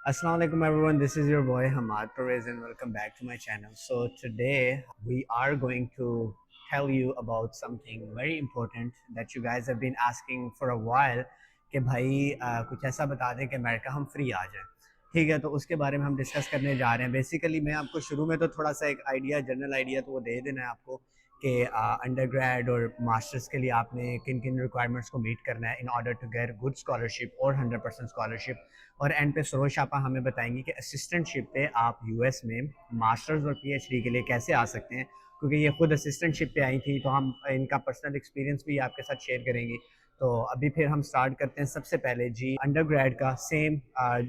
Assalamu alaikum everyone, this is your boy Hamad Perez and welcome back to my channel. So today we are going to tell you about something very important that you guys have been asking for a while कि भाई कुछ ऐसा बता दें कि America हम free आ जाए. ठीक है, तो उसके बारे में हम डिस्कस करने जा रहे हैं. बेसिकली मैं आपको शुरू में तो थोड़ा सा एक आइडिया, जनरल आइडिया तो वो दे देना है आपको कि अंडर ग्रेड और मास्टर्स के लिए आपने किन किन रिक्वायरमेंट्स को मीट करना है in order to get good scholarship और 100% स्कॉलरशिप. और एंड पे सरोज आपा हमें बताएंगी कि असिस्टेंटशिप पे आप यूएस में मास्टर्स और पीएचडी के लिए कैसे आ सकते हैं, क्योंकि ये खुद असिस्टेंटशिप पे आई थी, तो हम इनका पर्सनल एक्सपीरियंस भी आपके साथ शेयर करेंगी. तो अभी फिर हम स्टार्ट करते हैं. सबसे पहले जी अंडर ग्रेड का सेम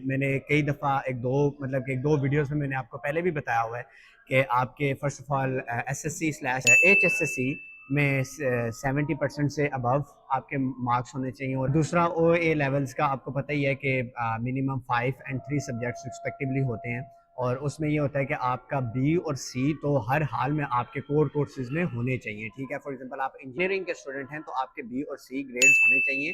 मैंने कई दफ़ा एक दो वीडियोज़ में मैंने आपको पहले भी बताया हुआ है कि आपके फर्स्ट ऑफ ऑल SSC/HSSC में 70% से अबव आपके मार्क्स होने चाहिए. और दूसरा OA लेवल्स का आपको पता ही है कि मिनिमम 5 एंड 3 सब्जेक्ट्स रिस्पेक्टिवली होते हैं. और उसमें ये होता है कि आपका बी और सी तो हर हाल में आपके कोर कोर्सेज में होने चाहिए. ठीक है, फॉर एग्जांपल आप इंजीनियरिंग के स्टूडेंट हैं तो आपके बी और सी ग्रेड्स होने चाहिए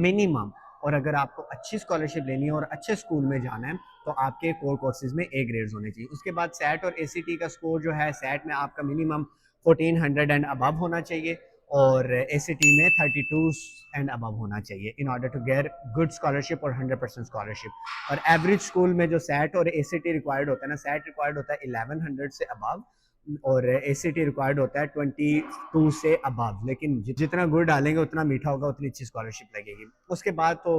मिनिमम. और अगर आपको अच्छी स्कॉलरशिप लेनी है और अच्छे स्कूल में जाना है तो आपके कोर कोर्सेज में ए ग्रेड्स होने चाहिए. उसके बाद सैट और ACT का स्कोर जो है, सैट में आपका मिनिमम 1400 एंड अबव होना चाहिए और ACT में 32 एंड अबव होना चाहिए in order to get good scholarship और 100% स्कॉलरशिप. और एवरेज स्कूल में जो सैट और ACT रिक्वायर्ड होता है ना, सैट रिक्वायर्ड होता है 1100 से अबव और ACT रिक्वायर्ड होता है 22 से अबव. लेकिन जितना गुड़ डालेंगे उतना मीठा होगा, उतनी अच्छी स्कॉलरशिप लगेगी. उसके बाद तो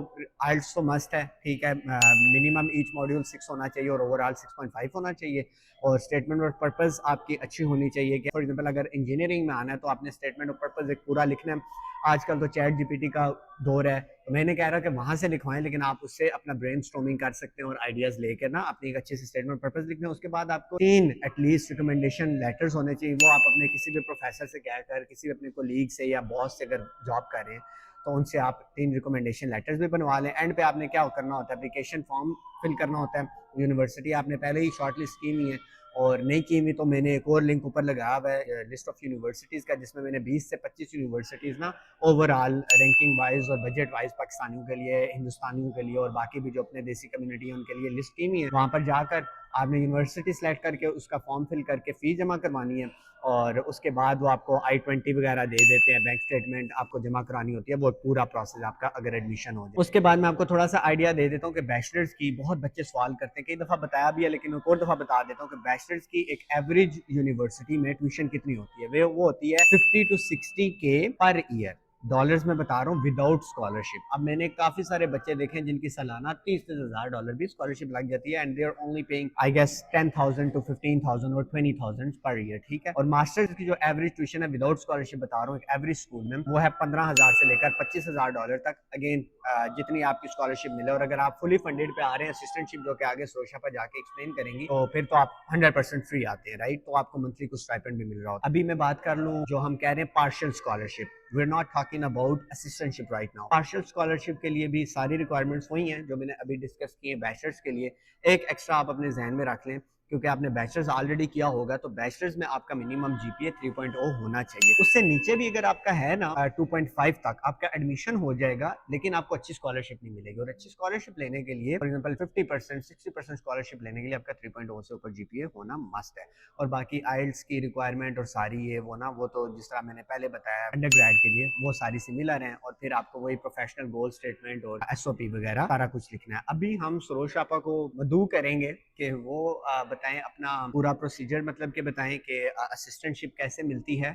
आइल्स तो मस्ट है. ठीक है, मिनिमम ईच मॉड्यूल 6 होना चाहिए और ओवरऑल 6.5 होना चाहिए. और स्टेटमेंट ऑफ पर्पस आपकी अच्छी होनी चाहिए कि फॉर एग्जांपल अगर इंजीनियरिंग में आना है तो आपने स्टेटमेंट ऑफ पर्पस एक पूरा लिखना है. आजकल तो चैट जीपीटी का दौर है, तो मैंने कह रहा कि वहाँ से लिखवाएं, लेकिन आप उससे अपना ब्रेन स्टॉर्मिंग कर सकते हैं और आइडियाज़ लेकर ना अपनी एक अच्छे से स्टेटमेंट पर्पस लिखना है. उसके बाद आपको 3 एटलीस्ट रिकमेंडेशन लेटर्स होने चाहिए. वो आप अपने किसी भी प्रोफेसर से कहकर, किसी भी अपने कोलीग से या बॉस से अगर जॉब कर रहे हैं तो उनसे आप 3 रिकमेंडेशन लेटर्स भी बनवा लें. एंड पे आपने क्या करना होता है, एप्लीकेशन फॉर्म फिल करना होता है. यूनिवर्सिटी आपने पहले ही शॉर्ट लिस्ट की हुई है और नहीं की हुई तो मैंने एक और लिंक ऊपर लगाया हुआ है लिस्ट ऑफ यूनिवर्सिटीज़ का, जिसमें मैंने 20 से 25 यूनिवर्सिटीज़ ना ओवरऑल रैंकिंग वाइज और बजट वाइज पाकिस्तानियों के लिए, हिंदुस्तानियों के लिए और बाकी भी जो अपने देसी कम्युनिटी है उनके लिए लिस्ट की हुई है. वहाँ पर जाकर आपने यूनिवर्सिटी सेलेक्ट करके उसका फॉर्म फिल करके फ़ीस जमा करवानी है और उसके बाद वो आपको I-20 वगैरह दे देते हैं, बैंक स्टेटमेंट आपको जमा करानी होती है. वो पूरा प्रोसेस आपका अगर एडमिशन हो जाए. उसके बाद मैं आपको थोड़ा सा आइडिया दे देता हूँ कि बैचलर्स की बहुत बच्चे सवाल करते हैं, कई दफ़ा बताया भी है लेकिन एक और दफ़ा बता देता हूँ कि बैचलर्स की एक एवरेज यूनिवर्सिटी में ट्यूशन कितनी होती है. वो होती है 50 to 60K per year. Dollars में बता रहा हूँ, विदाउट स्कॉलरशिप. अब मैंने काफी सारे बच्चे देखे हैं जिनकी सालाना $30,000 भी स्कॉलरशिप लग जाती है and they are only paying I guess 10,000 to 15,000 और 20,000 पर ईयर. ठीक है, और मास्टर्स की जो एवरेज ट्यूशन है विदाउट स्कॉलरशिप बता रहा हूँ एक एवरेज स्कूल में, वो है $15,000 से लेकर $25,000 तक. अगेन जितनी आपकी स्कॉलरशिप मिले. और अगर आप फुली फंडेड पे आ रहे हैं असिस्टेंटशिप, जो कि आगे सोशा पर जाके एक्सप्लेन करेंगी, तो फिर तो आप 100% फ्री आते हैं, राइट. तो आपको मंथली कुछ स्टाइपेंड भी मिल रहा होता है. अभी मैं बात कर लूँ जो हम कह रहे हैं partial scholarship. We are not talking about assistantship right now. Partial scholarship के लिए भी सारी रिक्वायरमेंट्स वही हैं जो मैंने अभी डिस्कस की है बैचलर्स के लिए. एक एक्स्ट्रा आप अपने जहन में रख लें, क्योंकि आपने बैचलर्स ऑलरेडी किया होगा तो बैचलर्स में आपका मिनिमम GPA 3.0 होना चाहिए. उससे नीचे भी अगर आपका है ना 2.5 तक आपका एडमिशन हो जाएगा, लेकिन आपको अच्छी स्कॉलरशिप नहीं मिलेगी. और अच्छी स्कॉलरशिप लेने के लिए फॉर एग्जांपल 50% 60% स्कॉलरशिप लेने के लिए आपका 3.0 से ऊपर GPA होना मस्ट है. और बाकी आइल्स की रिक्वायरमेंट और सारी ये वो ना, वो तो जिस तरह मैंने पहले बताया अंडर ग्रेड के लिए वो सारी सिमिलर हैं. और फिर आपको वही प्रोफेशनल गोल स्टेटमेंट और SOP वगैरह सारा कुछ लिखना है. अभी हम सरोज आपा को मदऊ करेंगे कि वो बताएं अपना पूरा प्रोसीजर, मतलब कि बताएं कि असिस्टेंटशिप कैसे मिलती है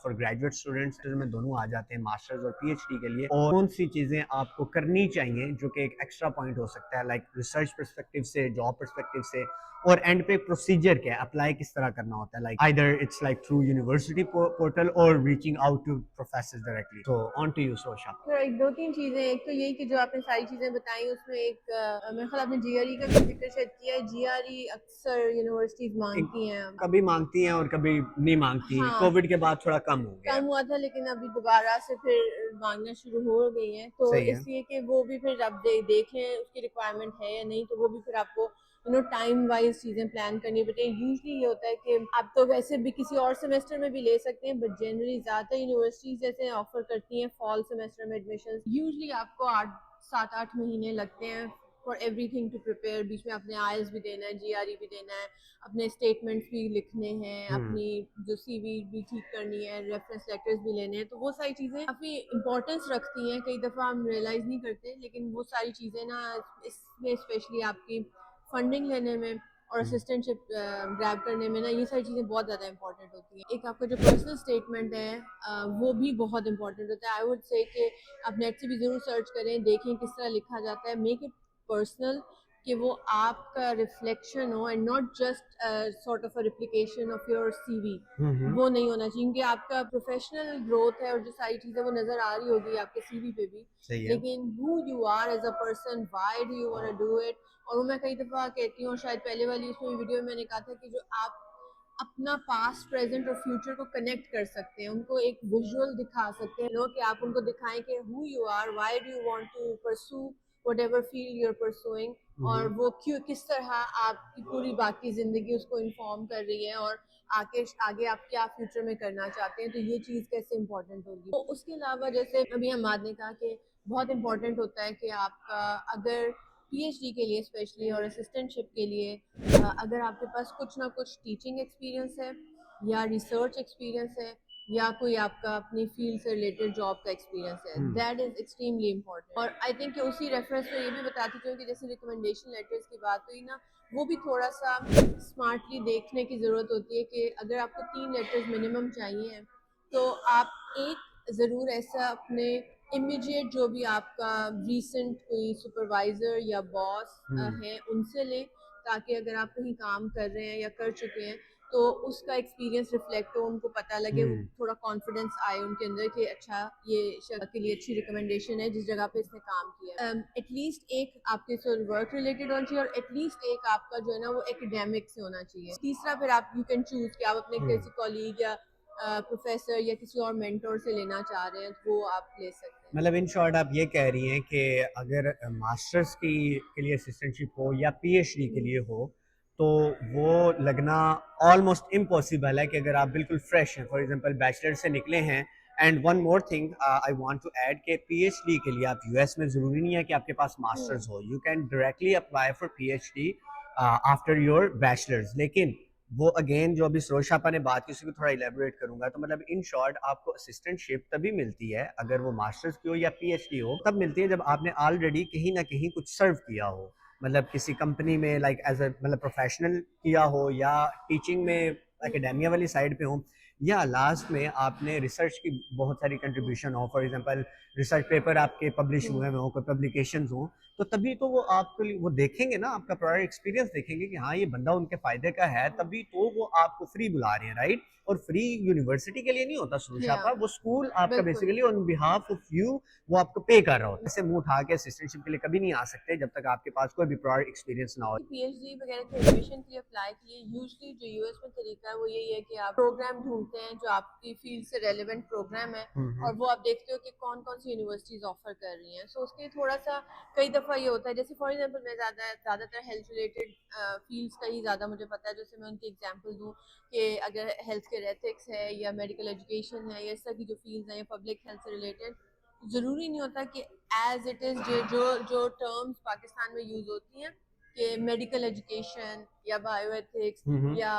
फॉर ग्रेजुएट स्टूडेंट्स में दोनों आ जाते हैं मास्टर्स और PhD के लिए, और कौन सी चीज़ें आपको करनी चाहिए जो कि एक एक्स्ट्रा पॉइंट हो सकता है, लाइक रिसर्च पर्सपेक्टिव से, जॉब पर्सपेक्टिव से. और एंड पे प्रोसीजर क्या है, अप्लाई किस तरह करना होता है, like either it's like through university portal और reaching out to professors directly. So on to you सोशा. तो एक दो तीन चीजें, एक तो यही कि जो आपने सारी चीजें बताई उसमें एक मेरे ख्याल आपने GRE का भी जिक्र शायद किया है. GRE अक्सर यूनिवर्सिटीज मांगती हैं. कभी मांगती हैं और कभी नहीं मांगती. हाँ, कोविड के बाद थोड़ा कम हो गया. कम हुआ था लेकिन अभी दोबारा से फिर मांगना शुरू हो गई हैं. तो सही है. इसलिए कि वो भी फिर अब देख लें उसकी रिक्वायरमेंट है या नहीं, तो वो भी फिर आपको टाइम वाइज चीजें प्लान करनी पड़ती है. यूजली ये होता है कि आप तो वैसे भी किसी और सेमेस्टर में भी ले सकते हैं, बट जनरली ज्यादा यूनिवर्सिटीज जैसे ऑफर करती हैं फॉल सेमेस्टर में एडमिशन. यूजली आपको 8 7 8 महीने लगते हैं फॉर एवरीथिंग टू प्रिपेयर, बीच में आपने आइल्स भी देना है, जीआरई भी देना है, अपने स्टेटमेंट्स भी लिखने हैं, अपनी जो सीवी भी ठीक करनी है, रेफरेंस लेटर्स भी लेने हैं, तो वो सारी चीज़ें काफ़ी इंपॉर्टेंस रखती हैं। कई दफ़ा हम रियलाइज़ नहीं करते, लेकिन वो सारी चीज़ें ना इसमें स्पेशली आपकी फंडिंग लेने में और असिस्टेंटशिप ग्रैब करने में ना, ये सारी चीज़ें बहुत ज़्यादा इंपॉर्टेंट होती हैं। एक आपका जो पर्सनल स्टेटमेंट है वो भी बहुत इंपॉर्टेंट होता है। आई वुड से कि आप नेट से भी ज़रूर सर्च करें, देखें किस तरह लिखा जाता है, मेक इट पर्सनल, कि वो आपका रिफ्लेक्शन हो and not just sort of a replication of your CV. वो नहीं होना चाहिए, क्योंकि आपका प्रोफेशनल ग्रोथ है और जो सारी चीज़ें वो नज़र आ रही होगी आपके सीवी पे भी, सही है। लेकिन who you are as a person, why do you want to do it. और वो मैं कई दफ़ा कहती हूँ, और शायद पहले वाली उसमें वीडियो में मैंने कहा था कि जो आप अपना पास्ट, प्रेजेंट और फ्यूचर को कनेक्ट कर सकते हैं, उनको एक विजुअल दिखा सकते हैं, कि आप उनको दिखाएं कि who you are, why do you want to pursue whatever field you are pursuing, और वो क्यों, किस तरह आपकी पूरी बाकी ज़िंदगी उसको इन्फॉर्म कर रही है, और आगे आप क्या फ्यूचर में करना चाहते हैं, तो ये चीज़ कैसे इंपॉर्टेंट होगी। तो उसके अलावा जैसे अभी हमाद ने कहा कि बहुत इंपॉर्टेंट होता है कि आपका अगर पीएचडी के लिए स्पेशली और असिस्टेंटशिप के लिए अगर आपके पास कुछ ना कुछ टीचिंग एक्सपीरियंस है या रिसर्च एक्सपीरियंस है या कोई आपका अपनी फील्ड से रिलेटेड जॉब का एक्सपीरियंस है, दैट इज एक्सट्रीमली इंपॉर्टेंट। और आई थिंक कि उसी रेफरेंस में ये भी बताती हूँ कि जैसे रिकमेंडेशन लेटर्स की बात हुई ना, वो भी थोड़ा सा स्मार्टली देखने की ज़रूरत होती है कि अगर आपको 3 लेटर्स मिनिमम चाहिए, तो आप एक ज़रूर ऐसा अपने इमीडिएट जो भी आपका रीसेंट कोई सुपरवाइज़र या बॉस है उनसे लें, ताकि अगर आप कहीं काम कर रहे हैं या कर चुके हैं तो उसका एक्सपीरियंस रिफ्लेक्ट हो, उनको पता लगे, वो थोड़ा कॉन्फिडेंस आए उनके अंदर कि अच्छा ये शख्स के लिए अच्छी रिकमेंडेशन है जिस जगह पे इसने काम किया है। एटलीस्ट एक आपके से वर्क रिलेटेड होना चाहिए और एटलीस्ट एक आपका जो है ना वो एकेडमिक से होना चाहिए। तीसरा फिर आप यू कैन चूज कि आप अपने किसी कॉलीग या प्रोफेसर या किसी और मेंटोर से लेना चाह रहे हैं, तो वो आप ले सकते हैं। मतलब इन शॉर्ट आप ये कह रही हैं कि अगर मास्टर्स की के लिए असिस्टेंटशिप हो या पीएचडी के लिए हो, तो वो लगना ऑलमोस्ट इम्पॉसिबल है कि अगर आप बिल्कुल फ्रेश हैं, फॉर एग्जांपल बैचलर से निकले हैं। And one more thing I want to add कि पीएचडी के लिए आप यूएस में ज़रूरी नहीं है कि आपके पास मास्टर्स हो, you can directly apply for PhD after your bachelors. लेकिन वो अगेन जो अभी सरोज शापा ने बात की उसी को थोड़ा इलेबोरेट करूंगा। तो मतलब इन शॉर्ट आपको असिस्टेंटशिप तभी मिलती है, अगर वो मास्टर्स की हो या पीएचडी हो, तब मिलती है जब आपने ऑलरेडी कहीं ना कहीं कुछ सर्व किया हो, मतलब किसी कंपनी में लाइक एज अ मतलब प्रोफेशनल किया हो, या टीचिंग में एकेडेमिया वाली साइड पे हो, या लास्ट में आपने रिसर्च की बहुत सारी कंट्रीब्यूशन हो, फॉर एग्जांपल रिसर्च पेपर आपके पब्लिश हुए हो, कोई पब्लिकेशंस हो, तो तभी तो वो आपके लिए वो देखेंगे ना, आपका प्रायर एक्सपीरियंस देखेंगे कि हाँ ये बंदा उनके फायदे का है, तभी तो वो आपको फ्री बुला रहे हैं, राइट। और फ्री यूनिवर्सिटी के लिए नहीं होता सुरुशा या पर, वो स्कूल आपका बिल्कुल basically on behalf of you वो आपको पे कर रहा होता है। ऐसे मुंह उठा के असिस्टेंटशिप के लिए कभी नहीं आ सकते जब तक आपके पास कोई भी प्रायर एक्सपीरियंस ना हो। पीएचडी वगैरह के एडमिशन के लिए अप्लाई के लिए यूजली जो यूएस में तरीका है वो यही है कि आप प्रोग्राम ढूंढते हैं जो आपकी फील्ड से रेलेवेंट प्रोग्राम है, और वो आप देखते हो कि कौन कौन सी यूनिवर्सिटीज ऑफर कर रही हैं। सो उसके लिए थोड़ा सा कई दफ़ा ये होता है, जैसे फॉर एग्जांपल मैं ज़्यादातर हेल्थ रिलेटेड फील्ड्स का ही ज़्यादा मुझे पता है। जैसे मैं उनकी एग्जांपल दूँ कि अगर हेल्थ केयर एथिक्स है या मेडिकल एजुकेशन है या इस तरह की जो फील्ड्स हैं या पब्लिक हेल्थ से रिलेटेड, ज़रूरी नहीं होता कि एज इट इज़ जो टर्म्स पाकिस्तान में यूज़ होती हैं कि मेडिकल एजुकेशन या बायोएथिक्स या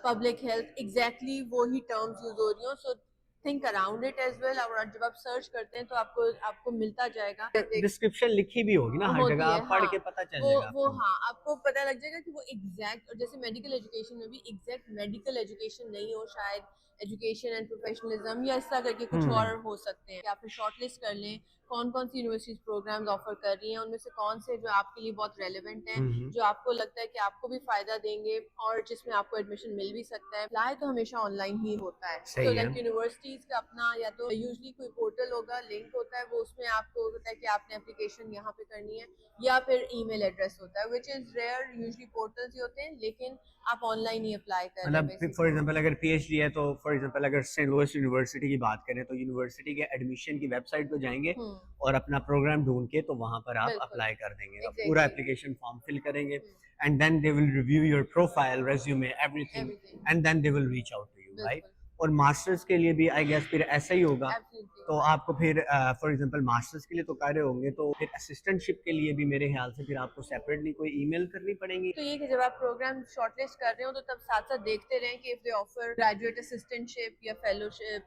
पब्लिक हेल्थ एग्जैक्टली वो ही टर्म्स यूज हो रही हो। So think around it as well, और जब आप सर्च करते हैं तो आपको मिलता जाएगा, डिस्क्रिप्शन लिखी भी होगी ना हर जगह, होती है। आप पढ़ हाँ, के पता चल वो जाएगा वो आपको। हाँ, आपको पता लग जाएगा कि वो एग्जैक्ट, और जैसे मेडिकल एजुकेशन में भी एग्जैक्ट मेडिकल एजुकेशन नहीं हो, शायद एजुकेशन एंड प्रोफेशनलिज्म या इस तरह करके कुछ और हो सकते हैं। या फिर शॉर्टलिस्ट कर लें कौन कौन सी यूनिवर्सिटीज प्रोग्राम्स ऑफर कर रही हैं, उनमें से कौन से जो आपके लिए बहुत रेलेवेंट हैं, जो आपको लगता है कि आपको भी फायदा देंगे और जिसमें आपको एडमिशन मिल भी सकता है। अप्लाई तो हमेशा ऑनलाइन ही होता है। सही तो है। लाइक यूनिवर्सिटीज का अपना या तो यूजली कोई पोर्टल होगा, लिंक होता है, वो उसमें आपको होता है कि आपने एप्लीकेशन यहाँ पे करनी है, या फिर ईमेल एड्रेस होता है, which is rare, usually portals ही होते हैं, लेकिन आप ऑनलाइन ही अप्लाई कर रहे हैं मतलब फॉर एग्जांपल अगर पीएचडी है, तो फॉर एग्जांपल अगर सेंट लुइस यूनिवर्सिटी की बात करें, तो यूनिवर्सिटी के एडमिशन की वेबसाइट पे जाएंगे और अपना प्रोग्राम ढूंढ के तो वहां पर आप बिल्कुल अप्लाई कर देंगे, आप पूरा एग्जैक्टली एप्लीकेशन फॉर्म फिल करेंगे, and then they will review your profile, resume, everything, everything and then they will reach out to you, right. बिल्कुल और मास्टर्स के लिए भी आई गेस फिर ऐसा ही होगा। एब्सोल्युटली تو آپ کو پھر فار ایگزامپل ماسٹرز کے لیے تو کر رہے ہوں گے تو پھر اسسٹنٹ شپ کے لیے بھی میرے خیال سے پھر آپ کو سیپریٹلی کوئی ای میل کرنی پڑیں گی. تو یہ کہ جب آپ پروگرام شارٹ لسٹ کر رہے ہو تو تب ساتھ ساتھ دیکھتے رہیں کہ if they offer graduate assistantship یا fellowship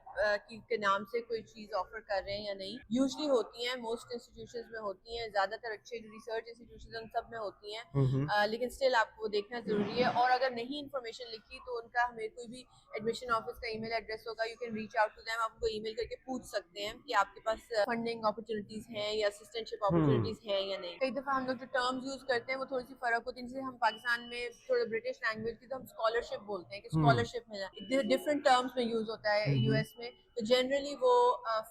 کے نام سے کوئی چیز آفر کر رہے ہیں یا نہیں. یوزلی ہوتی ہیں, موسٹ انسٹیٹیوشنز میں ہوتی ہیں, زیادہ تر اچھے جو ریسرچ انسٹیٹیوشنز ہیں ان سب میں ہوتی ہیں, لیکن اسٹل آپ کو وہ دیکھنا ضروری ہے. اور اگر نہیں انفارمیشن لکھی تو ان کا ہمیں کوئی بھی ایڈمیشن آفس کا ای میل ایڈریس ہوگا, you can reach out to them, آپ ان کو ای میل کر کے پوچھ سکتے ہیں کہ آپ کے پاس فنڈنگ اپرچونیٹیز ہیں یا اسسٹنٹشپ اپرچونیٹیز ہیں یا نہیں. کئی دفعہ ہم لوگ جو ٹرمز یوز کرتے ہیں وہ تھوڑی سی فرق ہوتی ہے. جیسے ہم پاکستان میں تھوڑا برٹش لینگویج کی تو ہم اسکالرشپ بولتے ہیں کہ اسکالرشپ ہے, ڈفرنٹ ٹرمز میں یوز ہوتا ہے یو ایس میں. تو جنرلی وہ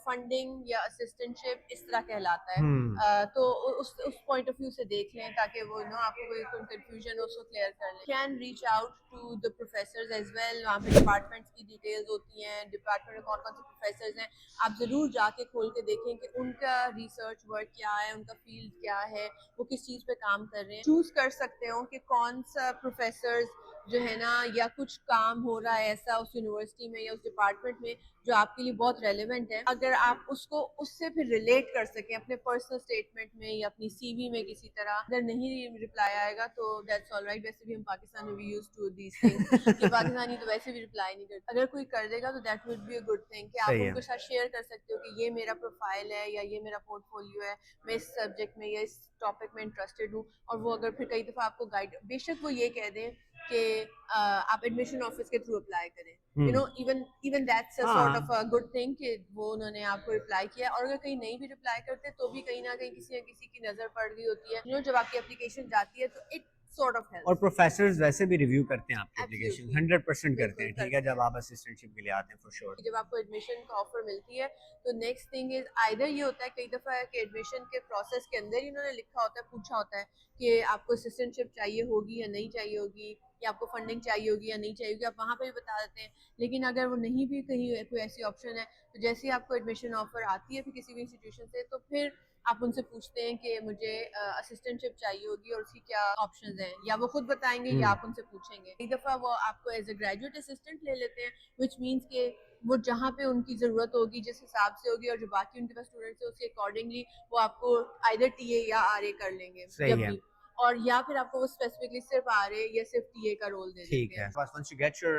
فنڈنگ یا اسسٹنٹشپ اس طرح کہلاتا ہے. تو اس پوائنٹ آف ویو سے دیکھ لیں تاکہ وہ آپ کو کوئی کنفیوژن ہو اس کو کلیئر کر لیں. Can reach out to the professors as well. وہاں پہ ڈپارٹمنٹس کی ڈیٹیلز ہوتی ہیں, ڈپارٹمنٹ میں کون کون سے پروفیسرز ہیں. آپ ضرور جا کے کھول کے دیکھیں کہ ان کا ریسرچ ورک کیا ہے, ان کا فیلڈ کیا ہے, وہ کس چیز پہ کام کر رہے ہیں. چوز کر سکتے ہو کہ کون سا پروفیسرز جو ہے نا یا کچھ کام ہو رہا ہے ایسا اس یونیورسٹی میں یا اس ڈپارٹمنٹ میں جو آپ کے لیے بہت ریلیونٹ ہے. اگر آپ اس کو اس سے پھر ریلیٹ کر سکیں اپنے پرسنل اسٹیٹمنٹ میں یا اپنی سی وی میں کسی طرح, اگر نہیں رپلائی آئے گا تو دیٹس آل رائٹ. ویسے بھی ہم پاکستان میں بھی یوز ٹو دیز تھنگس کہ پاکستانی تو ویسے بھی رپلائی نہیں کرتے. اگر کوئی کر دے گا تو that would be a good thing کہ آپ ان کے ساتھ شیئر کر سکتے ہو کہ یہ میرا پروفائل ہے یا یہ میرا پورٹ فولیو ہے, میں اس سبجیکٹ میں یا اس ٹاپک میں انٹرسٹڈ ہوں. اور وہ اگر پھر کئی دفعہ آپ کو گائیڈ, بے شک وہ یہ کہہ دیں کہ آپ ایڈمیشن آفس کے تھرو اپلائی کریں, you know even that's a sort of a good thing کہ وہ انہوں نے آپ کو رپلائی کیا. اور اگر کہیں نہیں بھی رپلائی کرتے تو بھی کہیں نہ کہیں کسی نہ کسی کی نظر پڑ گئی ہوتی ہے, یو نو جب آپ کی اپلیکیشن جاتی ہے تو اٹ سارٹ آف ہیلپ. اور پروفیسرز ویسے بھی ریویو کرتے ہیں آپ کی اپلیکیشن, Absolutely. 100% کرتے ہیں, بالکل ٹھیک ہے, جب آپ اسسٹنٹ شپ کے لیے آتے ہیں فور شیور. جب آپ کو ایڈمیشن کا آفر ملتی ہے تو نیکسٹ تھنگ از آئدر یہ ہوتا ہے کئی دفعہ کہ ایڈمیشن کے پروسیس کے اندر ہی انہوں نے لکھا ہوتا ہے, پوچھا ہوتا ہے کہ آپ کو اسسٹنٹ شپ چاہیے ہوگی یا نہیں چاہیے ہوگی, یا آپ کو فنڈنگ چاہیے ہوگی یا نہیں چاہیے ہوگی, آپ وہاں پہ بھی بتا دیتے ہیں. لیکن اگر وہ نہیں بھی کہیں کوئی ایسی آپشن ہے تو جیسے ہی آپ کو ایڈمیشن آفر آتی ہے پھر کسی بھی انسٹیٹیوشن سے تو پھر آپ ان سے پوچھتے ہیں کہ مجھے اسسٹنٹ شپ چاہیے ہوگی اور اس کی کیا آپشنز ہیں, یا وہ خود بتائیں گے یا آپ ان سے پوچھیں گے. ایک دفعہ وہ آپ کو ایز اے گریجویٹ اسسٹنٹ لے لیتے ہیں, وچ مینس کہ وہ جہاں پہ ان کی ضرورت ہوگی جس حساب سے ہوگی اور جو باقی ان کے پاس اسٹوڈنٹس ہیں اس کے اکارڈنگلی وہ آپ کو آئدر ٹی اے یا آر اے کر لیں گے جب بھی, اور یا پھر آپ کو وہ اسپیسیفکلی صرف آر اے یا صرف ٹی اے کا رول دے دیں گے. ٹھیک ہے, once you get your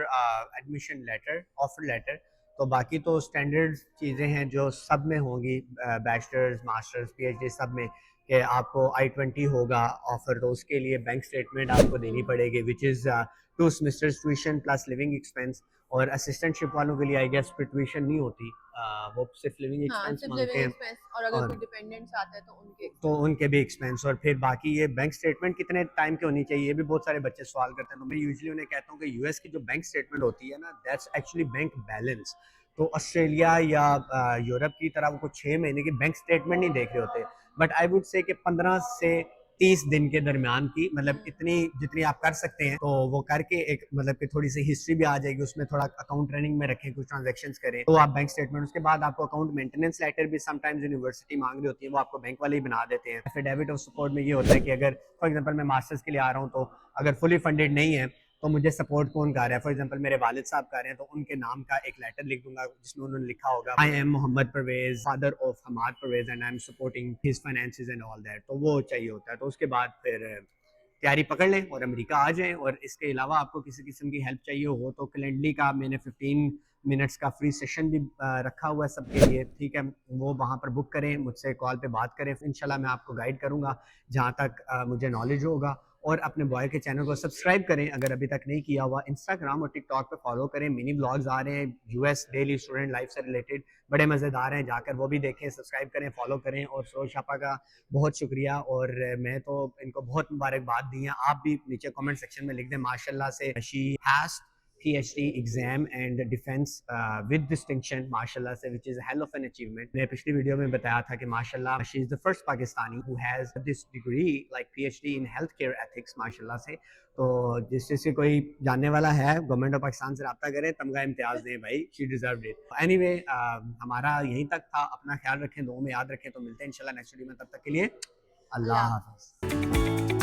admission letter, offer letter, تو باقی تو اسٹینڈرڈ چیزیں ہیں جو سب میں ہوں گی, bachelors, masters, P H D سب میں, کہ آپ کو I-20 ہوگا آفر, تو اس کے لیے بینک اسٹیٹمنٹ آپ کو دینی پڑے گی, which is 2 semesters tuition plus living expense. اور اسسٹنٹ شپ والوں کے لیے آئی گیس ٹیوشن نہیں ہوتی, وہ صرف لیونگ ایکسپینس مانگتے ہیں, اور اگر کوئی ڈیپینڈنٹس آتا ہے تو ان کے بھی ایکسپینس. اور پھر باقی یہ بینک اسٹیٹمنٹ کتنے ٹائم کی ہونی چاہیے, یہ بھی بہت سارے بچے سوال کرتے ہیں. تو میں یوزلی انہیں کہتا ہوں کہ یو ایس کی جو بینک اسٹیٹمنٹ ہوتی ہے نا, دیٹس ایکچولی بینک بیلنس. تو آسٹریلیا یا یورپ کی طرح وہ کچھ 6 مہینے کی بینک اسٹیٹمنٹ نہیں دیکھ رہے ہوتے, بٹ آئی ووڈ سے کہ 15 سے 30 دن کے درمیان کی, مطلب اتنی جتنی آپ کر سکتے ہیں تو وہ کر کے ایک مطلب کہ تھوڑی سی ہسٹری بھی آ جائے گی, اس میں تھوڑا اکاؤنٹ رننگ میں رکھیں, کچھ ٹرانزیکشنز کریں, تو آپ بینک اسٹیٹمنٹ. اس کے بعد آپ کو اکاؤنٹ مینٹیننس لیٹر بھی سم ٹائمز یونیورسٹی مانگ رہی ہوتی ہے, وہ آپ کو بینک والے ہی بنا دیتے ہیں. ایفیڈیوٹ آف سپورٹ میں یہ ہوتا ہے کہ اگر فار ایگزامپل میں ماسٹرز کے لیے آ رہا ہوں تو اگر فلی فنڈیڈ نہیں ہے تو مجھے سپورٹ کون کر رہا ہے, فار ایگزامپل میرے والد صاحب کر رہے ہیں, تو ان کے نام کا ایک لیٹر لکھ دوں گا جس میں انہوں نے لکھا ہوگا I am Muhammad Parvez, father of Hammad Parvez, and I am supporting his finances and all that. تو وہ چاہیے ہوتا ہے. تو اس کے بعد پھر تیاری پکڑ لیں اور امریکہ آ جائیں. اور اس کے علاوہ آپ کو کسی قسم کی ہیلپ چاہیے ہو تو کلینڈلی کا میں نے 15 منٹس کا فری سیشن بھی رکھا ہوا ہے سب کے لیے, ٹھیک ہے, وہ وہاں پر بک کریں, مجھ سے کال پہ بات کریں, انشاءاللہ میں آپ کو گائیڈ کروں گا جہاں تک مجھے نالج ہوگا. اور اپنے بوائے کے چینل کو سبسکرائب کریں اگر ابھی تک نہیں کیا ہوا, انسٹاگرام اور ٹک ٹاک پہ فالو کریں, منی بلاگز آ رہے ہیں U S daily student life سے ریلیٹڈ, بڑے مزیدار ہیں, جا کر وہ بھی دیکھیں, سبسکرائب کریں, فالو کریں. اور سروج شاپا کا بہت شکریہ, اور میں تو ان کو بہت مبارکباد دی ہیں, آپ بھی نیچے کامنٹ سیکشن میں لکھ دیں. ماشاءاللہ سے she has PhD exam and defense with distinction, ماشاءاللہ سے, which is a hell of an achievement. میں پچھلی ویڈیو میں بتایا تھا کہ ماشاءاللہ she is the first Pakistani who has this degree like PhD in healthcare ethics, ماشاءاللہ سے. تو جس سے کوئی جاننے والا ہے گورنمنٹ آف پاکستان سے رابطہ کریں, تمغہ امتیاز دیں بھائی, she deserved it. Anyway, ہمارا یہیں تک تھا, اپنا خیال رکھیں, دعاؤں میں یاد رکھیں. تو ملتے ہیں انشاءاللہ نیکسٹ ویڈیو میں, تب تک کے لیے اللہ حافظ.